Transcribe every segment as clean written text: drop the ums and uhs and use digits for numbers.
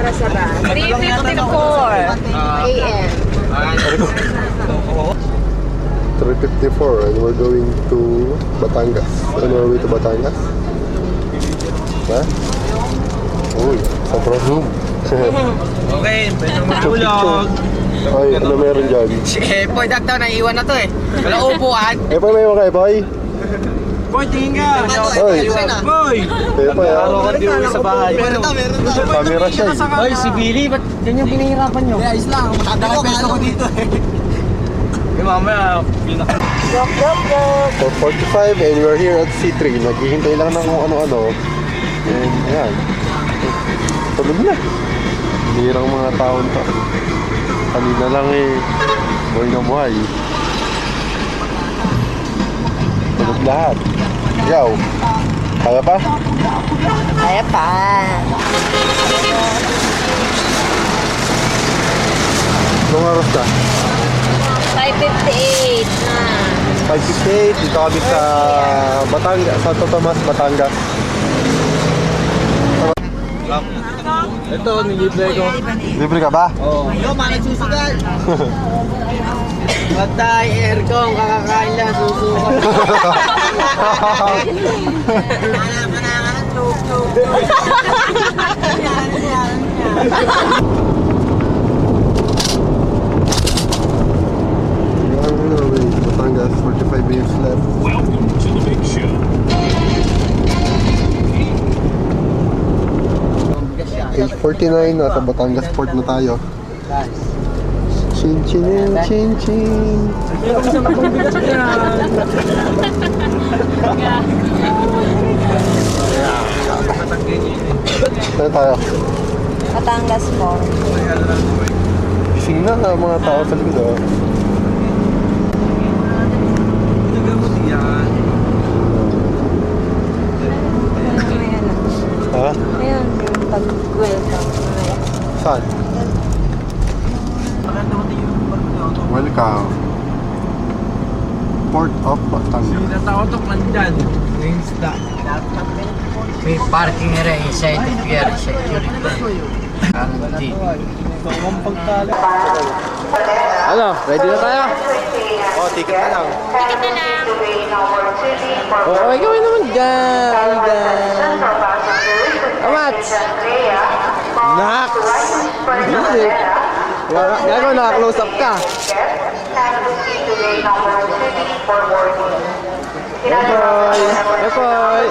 oras na ba? 3:54 a.m. 3:54 and we're going to Batangas. On our way to Batangas. Ha? Uy, sobrang zoom. Okay, pwede matulog. Ay, ano meron dyan? Eh, boy, daw naiiwan na to eh. Wala upuan. Eh, may mga kay boy? Boy, tingin ka. Oy. Boy! Eh, pa yan. Sa bahay. Meron to. Camera siya eh. Oy, si Billy, ba't ganyan pinahirapan nyo? Ayos lang, makadala peso ko dito eh. Eh, mamaya, pinaka... 4:45 and we're here at C3. Naghihintay lang ng kung ano-ano. And yan. Tulog na. Hirang mga taon to. Kanina lang eh. Buhay na buhay. Tulog lahat. Yaw. Kaya pa? Kaya pa. Anong oras na? 5:58 na. 5:58. Dito kami sa Batangas. Santo Tomas, Batangas. Ito, nilibre ko. Libre ka ba? Oo. Yo, mga nagsusugal. Patay, aircon, kakakain lang, susugal. Batangas, 45 minutes left. Welcome to the big show. 8:49, nasa Batangas Port na tayo. Chin chin chin chin. Saan tayo? Batangas po. Gising na mga tao sa likod oh. Ha? Ayun, yung pag-welcome. Saan? Welcome. Port of Batangas. Nataotok lang dyan. May isda. May parking area inside the pier, security. Guarantee. Ano, ready na tayo? Oh, ticket na lang. Oo, oh, ikaw naman dyan. Amats! Nax! Hindi. Gagawa, naka-close up ka. Epoy! Epoy!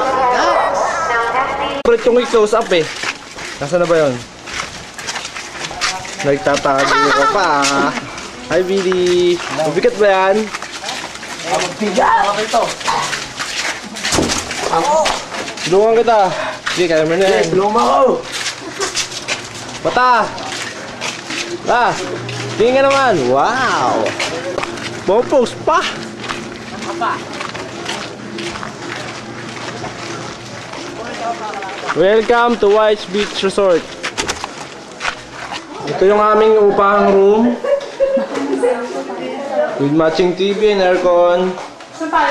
Pero itong i-close up eh. Nasaan na ba yun? Nagtatago ka pa. Hi Billy! Mabigat ba yan? Mabigat! Tulungan kita! Sige, kaya mo na yan. Tulungan ako! Bata! Ah! Tingin ka naman! Wow! Bumpost pa! Welcome to White's Beach Resort. Ito yung aming upahang room. With matching TV and aircon.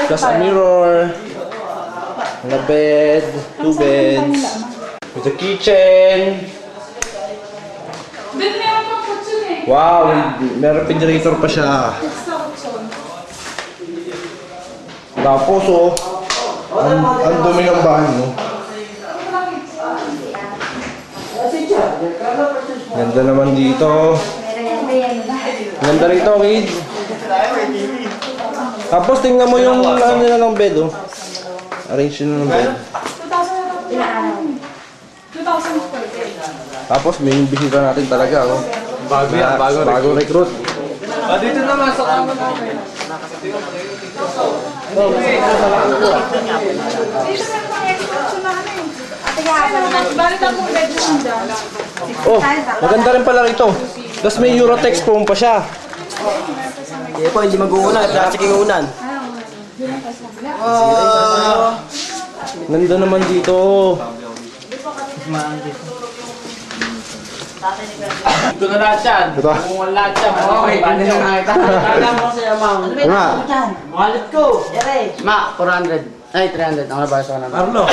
Plus a mirror. And a bed. 2 beds. With a kitchen. Wow! May refrigerator pa siya. Tapos oh, ang dumi ng bahay mo. Ganda naman dito. Ganda rito, kid. Tapos tingnan mo yung ano nila ng bed oh. Arrange nila ng bed. 2,000 Tapos may bisita natin talaga oh. Bago yan, bagong recruit. Dito naman sa kama namin. Oh, maganda rin pala rito. Tapos may Eurotex foam pa siya. Hindi po, hindi mag-uunan. Plastic yung unan. Ganda naman dito. Ito na lahat yan. Ito. Kung lahat yan. Okay, paano na nakita? Kala mo sa'yo, ma'am. Ano nga? Wallet ko. Ma, 400. Ay, 300. Ako na ba sa kanan? Carlo.